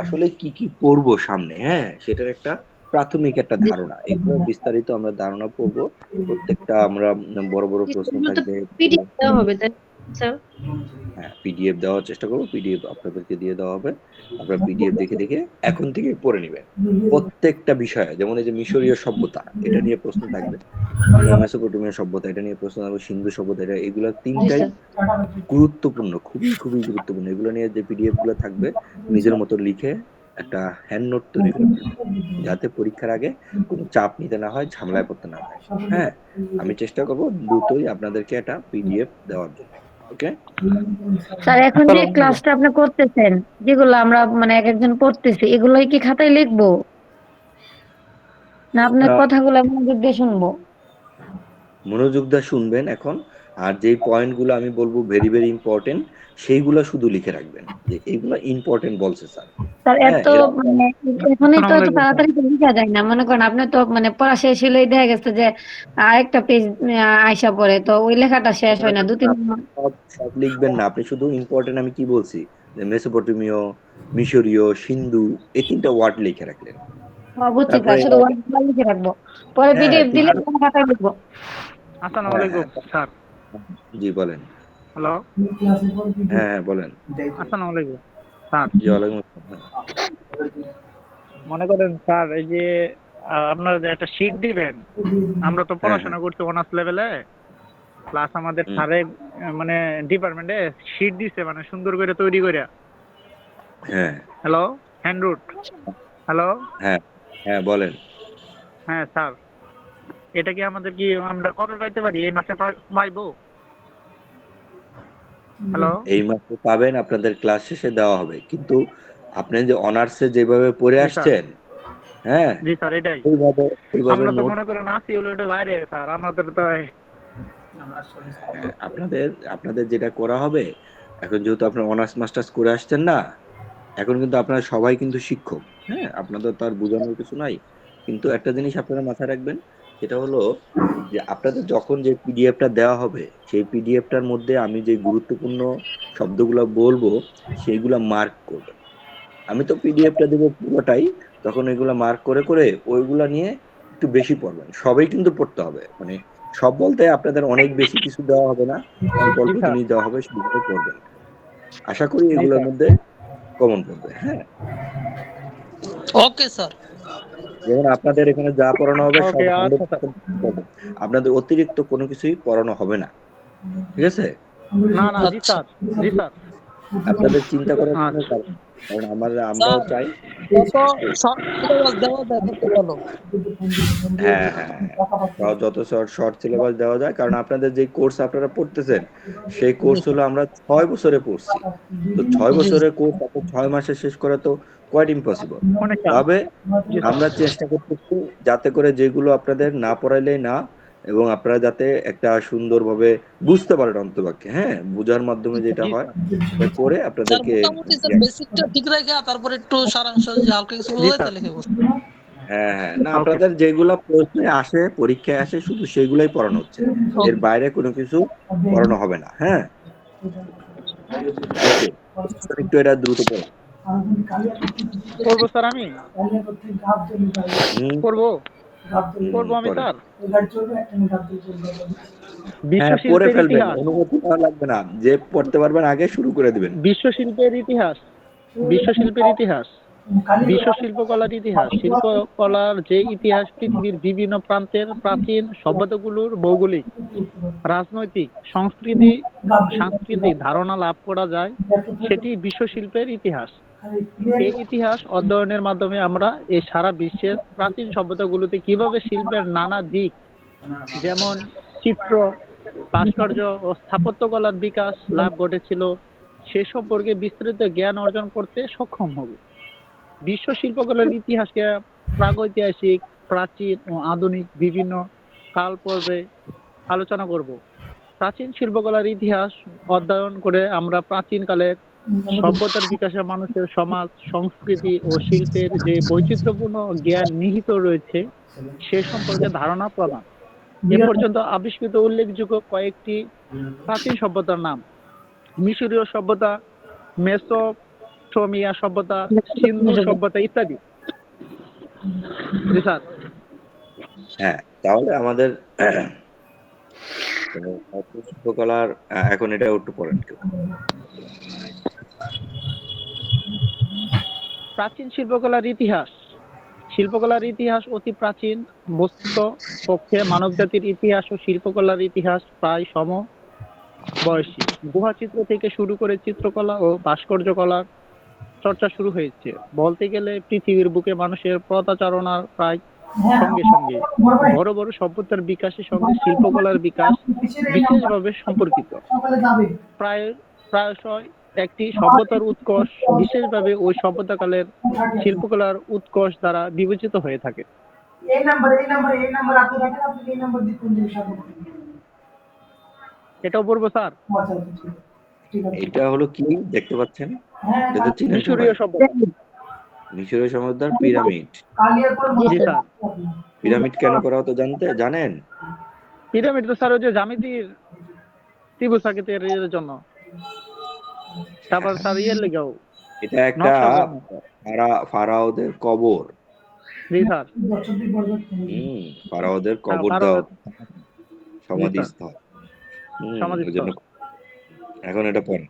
আসলে কি কি পড়বো সামনে, হ্যাঁ, সেটার একটা প্রাথমিক একটা ধারণা, এগুলো বিস্তারিত আমরা ধারণা পড়বো। প্রত্যেকটা আমরা বড় বড় প্রশ্ন এগুলো তো থাকবে। পিডিএফ দেওয়া হবে, তাই না, স্যার? হ্যাঁ, পিডিএফ দেওয়ার চেষ্টা করবো, পিডিএফ আপনাদেরকে দিয়ে দেওয়া হবে। আপনারা পিডিএফ দেখে দেখে এখন থেকে পড়ে নেবেন প্রত্যেকটা বিষয়ে। যেমন এই যে মিশরীয় সভ্যতা, এটা নিয়ে প্রশ্ন থাকবে, মেসোপটেমিয়া সভ্যতা এটা নিয়ে প্রশ্ন থাকবে, সিন্ধু সভ্যতা, এটা এগুলা জি তিনটাই স্যার। গুরুত্বপূর্ণ, খুবই খুবই গুরুত্বপূর্ণ। এগুলো নিয়ে যে পিডিএফ গুলো থাকবে নিজের মতো লিখে একটা হ্যান্ড নোট তৈরি করে ফেলবেন, যাতে পরীক্ষার আগে কোনো চাপ নিতে না হয়, ঝামেলায় পড়তে না হয়। হ্যাঁ, আমি চেষ্টা করবো দ্রুতই আপনাদেরকে একটা পিডিএফ দেওয়ার জন্য। ওকে, স্যার এখন যে ক্লাসটা আপনি করতেছেন, যেগুলো আমরা মানে এক একজন পড়তেছি, এগুলোই কি খাতায় লিখবো না আপনার কথাগুলো মনোযোগ দিয়ে শুনবো? মনোযোগ দিয়ে শুনবেন এখন, আর যেই পয়েন্ট গুলো আমি বলবো ভেরি ভেরি ইম্পর্টেন্ট, সেইগুলো শুধু লিখে রাখবেন যে এইগুলো ইম্পর্টেন্ট বলছে স্যার। স্যার হ্যাঁ, এত এরা মানে এখনই তো এত তাড়াতাড়ি তো লিখা যায় না, মনে করেন আপনি তো মানে পড়া শেষ হলেই দেখা গেছে যে আরেকটা পেজ আইসা পড়ে, তো ওই লেখাটা শেষ হয় না, দু তিন সব সব লিখবেন না, আপনি শুধু ইম্পর্টেন্ট আমি কি বলছি, যে মেসোপটেমীয়, মিশরীয়, সিন্ধু, এই তিনটা ওয়ার্ড লিখে রাখলেন। বুঝছি স্যার, তারপরে শুধু ওয়ার্ডগুলো লিখে রাখবো, পরে হ্যাঁ পিডিএফ দিলে কোনো খাতায় লিখবো। আসসালামু হ্যাঁ আলাইকুম স্যার। জি বলেন। হ্যালো, হ্যাঁ বলেন। আসসালামু আলাইকুম স্যার। জি ওয়ালাইকুম আসসালাম। মনে করেন স্যার, এই যে আপনারা যে একটা শীট দিবেন, আমরা তো হ্যাঁ, পড়াশোনা করছি অনার্স লেভেলে, প্লাস আমাদের হুম, স্যারে মানে ডিপার্টমেন্টে শীট দিছে মানে সুন্দর করে তৈরি করে। হ্যাঁ, হ্যালো, হ্যান্ড রুট। হ্যালো, হ্যাঁ, হ্যাঁ বলেন। হ্যাঁ স্যার, এটা কি আমাদের কি আমরা কবে পাইতে পারি? এই মাসে পাইবো? হ্যালো, এই মাসে পাবেন, আপনাদের ক্লাস শেষে দেওয়া হবে, কিন্তু আপনি যে অনার্সে যেভাবে পড়ে জি স্যার। আসছেন, হ্যাঁ, জি স্যার, এটাই ওইভাবে ওইভাবে আমরা তো নোট মনে করেন আসি হলো এটা বাইরে স্যার, আমাদের তো আপনাদের আপনাদের যেটা করা হবে, এখন যেহেতু আপনার অনার্স মাস্টার্স করে আসছেন না, এখন কিন্তু আপনারা সবাই কিন্তু শিক্ষক। হ্যাঁ, আপনাদের তো আর বোঝানোর কিছু নাই, কিন্তু একটা জিনিস আপনারা মাথায় রাখবেন, সেটা হলো যে আপনাদের যখন যে পিডিএফটা দেওয়া হবে, সেই পিডিএফটার মধ্যে আমি যে গুরুত্বপূর্ণ শব্দগুলো বলবো সেইগুলা মার্ক করবেন। আমি তো পিডিএফটা দেবো পুরোটাই, তখন এগুলা মার্ক করে করে ওইগুলা নিয়ে একটু বেশি পড়বেন। সবাই কিন্তু পড়তে হবে, মানে সব বলতে আপনাদের অনেক বেশি কিছু দেওয়া হবে না, অল্প জি অল্প স্যার। জিনিস দেওয়া হবে, সেগুলো পড়বেন। আশা করি জি এগুলোর স্যার। মধ্যে কমন পড়বে। হ্যাঁ, ওকে স্যার। যেমন আপনাদের এখানে যা পড়ানো হবে সব ওকে, আচ্ছা স্যার। 100% পড়বেন, আপনাদের অতিরিক্ত কোনো কিছুই পড়ানো হবে না। ঠিক আছে, না না, জি আচ্ছা স্যার। জি স্যার। আপনাদের চিন্তা করার কোনো আচ্ছা। কারণ নেই। কারণ আমরাও স্যার, চাই। যত শর্ট সিলেবাস দেওয়া যায় তত ভালো। হ্যাঁ, হ্যাঁ, হ্যাঁ, যত শর্ট শর্ট সিলেবাস দেওয়া যায়, কারণ আপনাদের যে কোর্স আপনারা পড়তেছেন, সেই জি কোর্স হলো আমরা 6 বছরে পড়ছি। তো 6 বছরের কোর্স আপনার 6 মাসে শেষ করা তো কোয়াইট ইম্পসিবল। অনেক চাপ। তবে জি স্যার। আমরা চেষ্টা করতেছি যাতে করে যেগুলো আপনাদের না পড়াইলেই না, এবং আপনারা যাতে একটা সুন্দরভাবে বুঝতে পারেন অন্তপক্ষে, হ্যাঁ, বোঝার মাধ্যমে যেটা জি হয় স্যার। সেটা করে স্যার, আপনাদেরকে মোটামুটি স্যার বেসিকটা ঠিক রেখে তারপরে একটু সারাংশ যদি হালকা কিছু জি বোঝায় স্যার। তাহলে কি বুঝতে হ্যাঁ হ্যাঁ, না ওকে আপনাদের যেগুলা প্রশ্নে আসে পরীক্ষায় আসে শুধু সেগুলাই পড়ানো হচ্ছে, এর বাইরে কোনো কিছু পড়ানো হবে না। হ্যাঁ, ওকে, একটু এটা দ্রুত পড়ো। করবো স্যার আমি হুম করবো হুম, করবো আমি পড়েন। স্যার। বিশ্ব হ্যাঁ, পড়ে শিল্পের ফেলবেন, ইতিহাস, অনুমতি নেওয়া লাগবে না, যে পড়তে পারবেন আগে শুরু করে দিবেন। বিশ্ব শিল্পের ইতিহাস, বিশ্ব শিল্পের ইতিহাস, বিশ্ব শিল্পকলার ইতিহাস। শিল্পকলার যে ইতিহাস পৃথিবীর বিভিন্ন প্রান্তের প্রাচীন সভ্যতাগুলোর ভৌগোলিক, রাজনৈতিক, সাংস্কৃতিক ধারণা লাভ করা যায়, সেটি বিশ্ব শিল্পের ইতিহাস। এই ইতিহাস অধ্যয়নের মাধ্যমে আমরা এই সারা বিশ্বের প্রাচীন সভ্যতাগুলোতে কিভাবে শিল্পের নানা দিক, যেমন চিত্র, ভাস্কর্য ও স্থাপত্যকলার বিকাশ লাভ ঘটেছিল, সে সম্পর্কে বিস্তৃত জ্ঞান অর্জন করতে সক্ষম হব। বিশ্ব শিল্পকলার ইতিহাসকে প্রাগৈতিহাসিক, প্রাচীন ও আধুনিক বিভিন্ন কাল পর্বে আলোচনা করব। প্রাচীন শিল্পকলার ইতিহাস অধ্যয়ন করে আমরা প্রাচীনকালের সভ্যতার বিকাশে মানুষের সমাজ, সংস্কৃতি ও শিল্পের যে বৈচিত্র্যপূর্ণ জ্ঞান নিহিত রয়েছে সে সম্পর্কে ধারণা প্রদান। এ পর্যন্ত আবিষ্কৃত উল্লেখযোগ্য কয়েকটি প্রাচীন সভ্যতার নাম: মিশরীয় সভ্যতা, মেসোপটেমিয়া সভ্যতা, সিন্ধু সভ্যতা ইত্যাদি। জি স্যার। হ্যাঁ, তাহলে আমাদের শিল্পকলার এখন এটা একটু পড়েন কেউ। প্রাচীন শিল্পকলার ইতিহাস। শিল্পকলার ইতিহাস অতি প্রাচীন। বস্তুত পক্ষে মানবজাতির ইতিহাস ও শিল্পকলার ইতিহাস প্রায় সমবয়সী। গুহাচিত্র থেকে শুরু করে চিত্রকলা ও ভাস্কর্য কলার চর্চা শুরু হয়েছে। বলতে গেলে পৃথিবীর বুকে মানুষের পদচারণার প্রায় সঙ্গে সঙ্গে বড় বড় সভ্যতার বিকাশের সঙ্গে শিল্পকলার বিকাশ বিশেষভাবে সম্পর্কিত। প্রায়শই একটি সভ্যতার উৎকর্ষ বিশেষভাবে ওই সভ্যতাকালের শিল্পকলার উৎকর্ষ দ্বারা বিবেচিত হয়ে থাকে। এটাও বলবো স্যার। এটা হলো কি দেখতে পাচ্ছেন? এটা তো চিনেন সবাই, মিশরীয় সভ্যতা। মিশরীয় সভ্যতার পিরামিড। জি স্যার। পিরামিড কেন করা হতো জানেন? পিরামিড তো স্যার ওই যে জ্যামিতির ত্রিভুজ আকৃতির এর জন্য। তারপর স্যার ইয়ের লেগেও এটা একটা নকশার জন্য। ফারাওদের কবর। জি স্যার। ফারাওদের কবর হ্যাঁ, দেওয়া, জি স্যার। সমাধিস্থল। ওই সমাধিস্থল। জন্য এখন এটা পড়েন।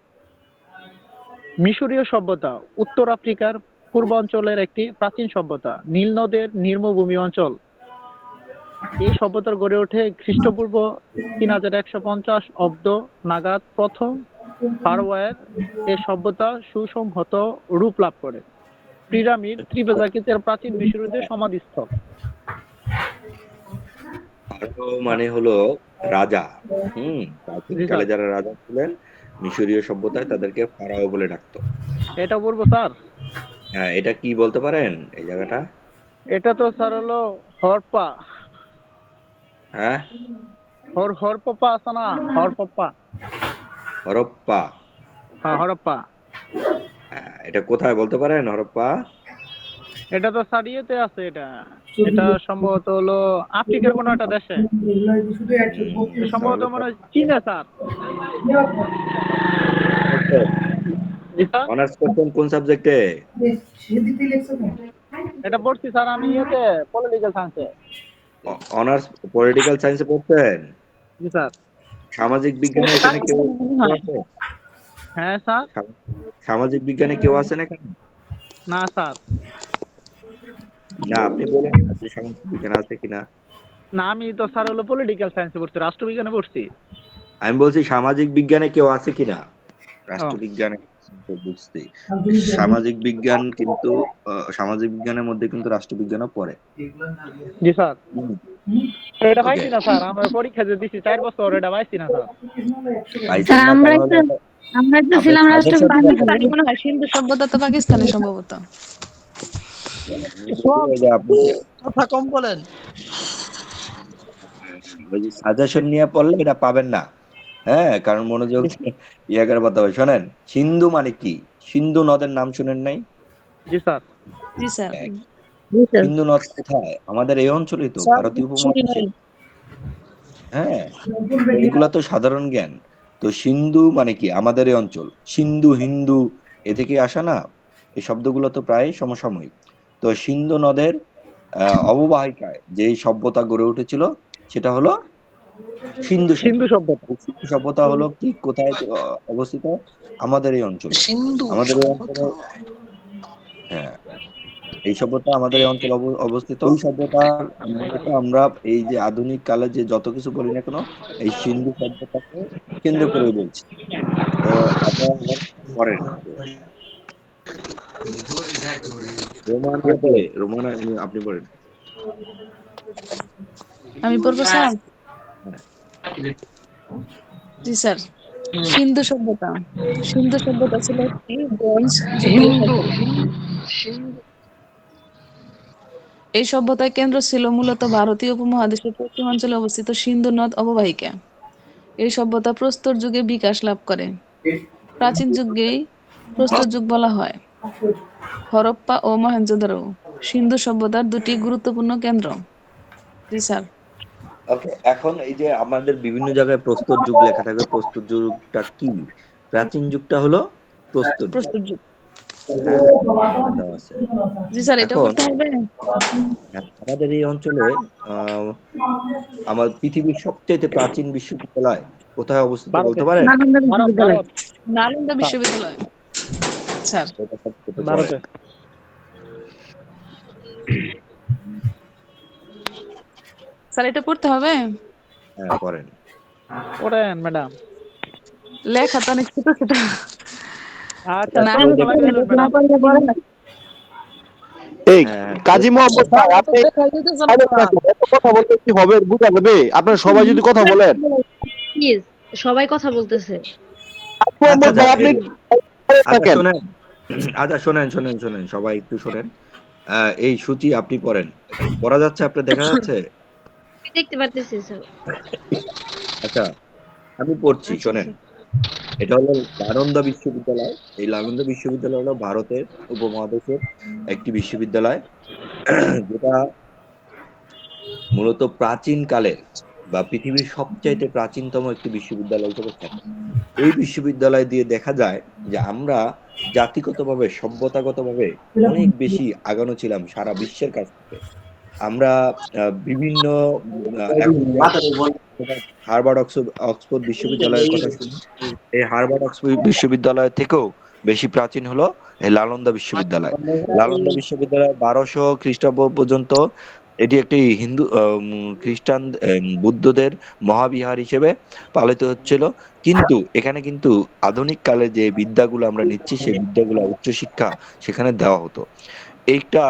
মিশরীয় সভ্যতা উত্তর আফ্রিকার পূর্বাঞ্চলের একটি প্রাচীন সভ্যতা। নীল নদের নিম্নভূমি অঞ্চল। এই সভ্যতার গড়ে ওঠে খ্রিস্টপূর্ব 3150 অব্দ নাগাদ। প্রথম ফারোয়ের এই সভ্যতা সুসংহত রূপ লাভ করে। পিরামিড ত্রিভুজাকৃতির প্রাচীন মিশরীয়দের সমাধিস্থল। ফারাও মানে হলো রাজা। প্রাচীনকালে যারা রাজা ছিলেন মিশরীয় সভ্যতায় তাদেরকে ফারাও বলে ডাকতো। এটা বলবো স্যার। হ্যাঁ, এটা কি বলতে পারেন এই জায়গাটা? এটা তো স্যার হলো হরপ্পা। হ্যাঁ, হরপ্পা আছে না? হরপ্পা। হরপ্পা। হ্যাঁ, হরপ্পা। এটা কোথায় বলতে পারেন হরপ্পা? এটা তো স্যার ইয়েতে আছে। এটা সম্ভবত হলো আফ্রিকার কোনো একটা দেশে, সম্ভবত মনে হয় চীনে স্যার। জি স্যার। অনার্স করছেন কোন সাবজেক্টে? এটা পড়ছি স্যার আমি ইয়েতে পলিটিক্যাল সায়েন্সে। অনার্স পলিটিক্যাল সায়েন্সে পড়ছেন? জি স্যার। সামাজিক বিজ্ঞানে এখানে কেউ আছে? হ্যাঁ স্যার। সামাজিক বিজ্ঞানে কেউ আছেন এখানে? না স্যার। না, আপনি বলেন আপনি সামাজিক বিজ্ঞান আছে কিনা। না, আমি তো স্যার হলো পলিটিক্যাল সায়েন্সে পড়ছি, রাষ্ট্রবিজ্ঞানে পড়ছি। আমি বলছি সামাজিক বিজ্ঞানে কেউ আছে কিনা। রাষ্ট্রবিজ্ঞানে বুঝছি, সামাজিক বিজ্ঞান কিন্তু সামাজিক বিজ্ঞানের মধ্যে কিন্তু রাষ্ট্রবিজ্ঞানও পড়ে। জি স্যার। এটা পাইছি না স্যার, আমরা পরীক্ষা দিয়ে দিছি 4 বছর, এটা পাইছি না স্যার। স্যার আমরা তো ছিলাম পাকিস্তানি মনে হয়, সিন্ধু সভ্যতা তো পাকিস্তানি সম্ভবত। কথা কম বলেন। সাজেশন নিয়ে পড়লে এটা পাবেন না। হ্যাঁ, কারণ মনোযোগ ইয়ে করে বলতে হবে। শোনেন, সিন্ধু মানে কি? সিন্ধু নদের নাম শুনেন নাই? জি স্যার। জি স্যার। জি স্যার। সিন্ধু নদ কোথায়? আমাদের এই অঞ্চলেই তো, স্যার ভারতীয় বুঝছি উপমহাদেশে। নাই। হ্যাঁ, এগুলা তো সাধারণ জ্ঞান। তো সিন্ধু মানে কি? আমাদের এই অঞ্চল। সিন্ধু, হিন্দু এ থেকে আসা না? এই শব্দগুলো তো প্রায় সমসাময়িক। তো সিন্ধু নদের অববাহিকায় যেই সভ্যতা গড়ে উঠেছিল সেটা হলো সিন্ধু সিন্ধু সভ্যতা। সভ্যতা। এই সিন্ধু সভ্যতা হলো কি কোথায় অবস্থিত? আমাদের এই অঞ্চলে। সিন্ধু আমাদের এই সভ্যতা। অঞ্চলে, হ্যাঁ, এই সভ্যতা আমাদের এই অঞ্চলে অবস্থিত। এই সভ্যতার মূলত আমরা এই যে আধুনিক কালে যে যত কিছু বলি না কেন, এই সিন্ধু সভ্যতাকে কেন্দ্র করে বলছি। তো আপনারা এবার পড়েন। রোমান রোমান আপনি পড়েন। আমি পড়বো স্যার? হ্যাঁ। জি স্যার। সিন্ধু সভ্যতা। সিন্ধু সভ্যতা ছিল একটি ব্রোঞ্জ যুগের সিন্ধু সভ্যতা। সিন্ধু এই সভ্যতার কেন্দ্র ছিল মূলত ভারতীয় উপমহাদেশের পশ্চিমাঞ্চলে অবস্থিত সিন্ধু নদ অববাহিকা। এই সভ্যতা প্রস্তর যুগে বিকাশ লাভ করে। প্রাচীন যুগেই প্রস্তর যুগ বলা হয়। হরপ্পা ও মহেঞ্জোদারো সিন্ধু সভ্যতার দুটি গুরুত্বপূর্ণ কেন্দ্র। জি স্যার। ওকে, এখন এই যে আমাদের বিভিন্ন জায়গায় প্রস্তর যুগ লেখা থাকবে, প্রস্তর যুগটা কি? প্রাচীন যুগটা হলো প্রস্তর যুগ। প্রস্তর যুগ। হ্যাঁ, এখানে দেওয়া আছে। জি স্যার, এটা এখন পড়তে হবে। আমাদের এই অঞ্চলে আহ আমার পৃথিবীর সবচেয়ে প্রাচীন বিশ্ববিদ্যালয় কোথায় অবস্থিত ভারতে। বলতে পারেন? নালন্দা ভারত বিশ্ববিদ্যালয়। ভারত নালন্দা বিশ্ববিদ্যালয়। স্যার, এটা সবচেয়ে পড়েন। ভারতে। স্যার এটা পড়তে হবে। হ্যাঁ, পড়েন। পড়েন ম্যাডাম। লেখা তো অনেক ছোট ছোট। আচ্ছা, না, ছোট গলায় বলুন না ম্যাডাম। করলে পরে না। এই হ্যাঁ, কাজী মোহাম্মদ স্যার, ভাই, এত আপনি দেখাই দিতেছেন silent না। থাকুন। এত কথা বলতে কি হবে বুঝা যাবে? আপনারা সবাই যদি কথা বলেন। প্লিজ, সবাই কথা বলতেছে। কাজী আচ্ছা মোহাম্মদ আচ্ছা ভাই, আপনি এই- silent আচ্ছা থাকেন। শোনেন, আচ্ছা শোনেন শোনেন শোনেন, সবাই একটু শোনেন। এই সূচি আপনি পড়েন। পড়া যাচ্ছে? আপনার দেখা যাচ্ছে? আমি দেখতে পারতেছি স্যার। আচ্ছা, আমি পড়ছি, আচ্ছা শোনেন। স্যার। এটা হলো নালন্দা বিশ্ববিদ্যালয়। এই নালন্দা বিশ্ববিদ্যালয় হলো ভারতের উপমহাদেশের একটি বিশ্ববিদ্যালয়, যেটা মূলত প্রাচীন কালের বা পৃথিবীর সবচাইতে প্রাচীনতম একটি বিশ্ববিদ্যালয় হিসেবে খ্যাত। এই বিশ্ববিদ্যালয় দিয়ে দেখা যায় যে আমরা জাতিগতভাবে, সভ্যতাগতভাবে অনেক বেশি আগানো ছিলাম সারা বিশ্বের কাছ থেকে। আমরা বিভিন্ন এখন যে হার্ভার্ড অক্সফোর্ড বিশ্ববিদ্যালয়ের কথা শুনি, এই হার্ভার্ড অক্সফোর্ড বিশ্ববিদ্যালয় থেকেও বেশি প্রাচীন হলো এই লালন্দা বিশ্ববিদ্যালয়। লালন্দা বিশ্ববিদ্যালয় 1200 খ্রিস্টাব্দ পর্যন্ত এটি একটি হিন্দু খ্রিস্টান বুদ্ধদের মহাবিহার হিসেবে পালিত হচ্ছিল। কিন্তু এখানে কিন্তু আধুনিক কালে যে বিদ্যাগুলো আমরা নিচ্ছি সেই বিদ্যাগুলো, উচ্চশিক্ষা সেখানে দেওয়া হতো। এইটা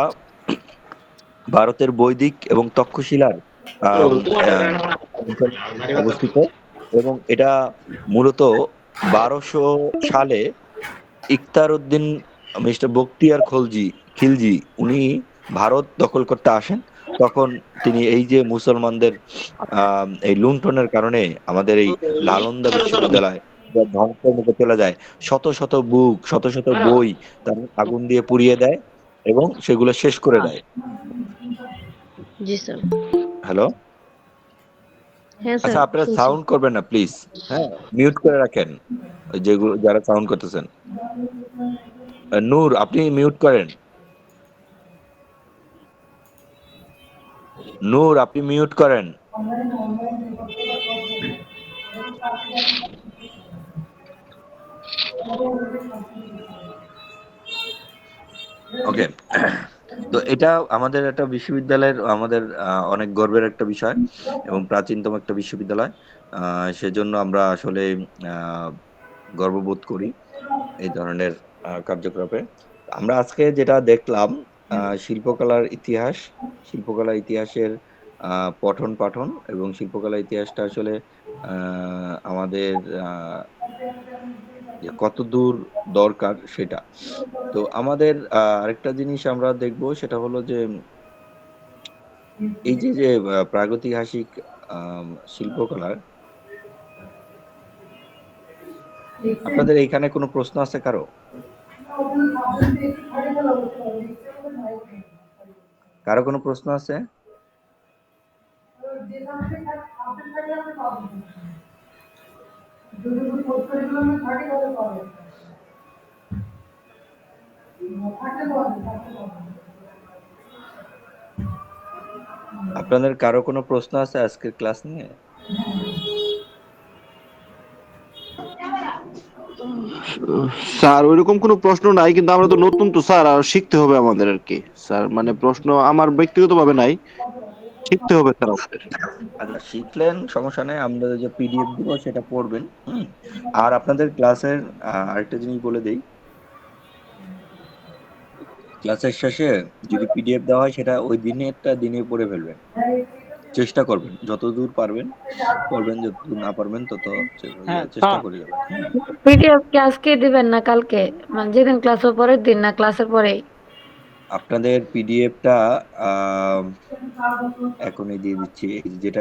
ভারতের বৈদিক এবং তক্ষশিলার আম, আহ, অঞ্চলে অবস্থিত, এবং এটা মূলত 1200 সালে ইখতার উদ্দিন মিস্টার বখতিয়ার খিলজি উনি ভারত দখল করতে আসেন। তখন তিনি এই যে মুসলমানদের এই লুণ্ঠনের কারণে আমাদের এই নালন্দা বিশ্ববিদ্যালয় ধ্বংসের মুখে চলে যায়। শত শত বুক, শত শত বই তারা আগুন দিয়ে পুড়িয়ে দেয় এবং সেগুলো শেষ করে দেয়। জি স্যার। হ্যালো, হ্যাঁ স্যার, আচ্ছা আপনারা শুনছি। সাউন্ড করবেন না প্লিজ। হ্যাঁ, মিউট করে রাখেন ওই যেগুলো যারা সাউন্ড করতেছেন। নূর, আপনি মিউট করেন। নূর, আপনি মিউট করেন। ওকে, তো এটা আমাদের একটা বিশ্ববিদ্যালয়ের, আমাদের অনেক গর্বের একটা বিষয় এবং প্রাচীনতম একটা বিশ্ববিদ্যালয়। সেজন্য আমরা আসলে আহ, গর্ববোধ করি এই ধরনের কার্যকলাপে। আমরা আজকে যেটা দেখলাম, শিল্পকলার ইতিহাস, শিল্পকলার ইতিহাসের পঠন পাঠন এবং শিল্পকলার ইতিহাসটা আসলে আমাদের যে কত দূর দরকার সেটা। তো আমাদের আরেকটা জিনিস আমরা দেখব, সেটা হলো যে এই যে যে প্রাগৈতিহাসিক শিল্পকলার, আপনাদের এইখানে কোনো প্রশ্ন আছে কারো? কারো কোনো প্রশ্ন আছে? আপনাদের কারো কোনো প্রশ্ন আছে আজকের ক্লাস নিয়ে? স্যার ওইরকম কোনো প্রশ্ন নাই, কিন্তু আমরা তো নতুন, তো স্যার আর শিখতে হবে আমাদের আর কি স্যার, মানে প্রশ্ন আমার ব্যক্তিগতভাবে নাই, শিখতে হবে স্যার আমাদের। আচ্ছা, শিখলেন, সমস্যা নেই, আমরা যে পিডিএফ দিব সেটা পড়বেন। আর আপনাদের ক্লাসের আরেকটা জিনিস বলে দেই, ক্লাসের শেষে যদি পিডিএফ দেওয়া হয় সেটা ওই দিনে পড়ে ফেলবেন, চেষ্টা করবেন যতদূর পারবেন পড়বেন, যতদূর না পারবেন তত হ্যাঁ চেষ্টা স্যার, করে যাবেন। পিডিএফ কি আজকে দিবেন না কালকে, মানে যেদিন ক্লাস হবে পরের দিন না ক্লাসের পরেই? আপনাদের পিডিএফটা এখনই দিয়ে দিচ্ছি, যেটা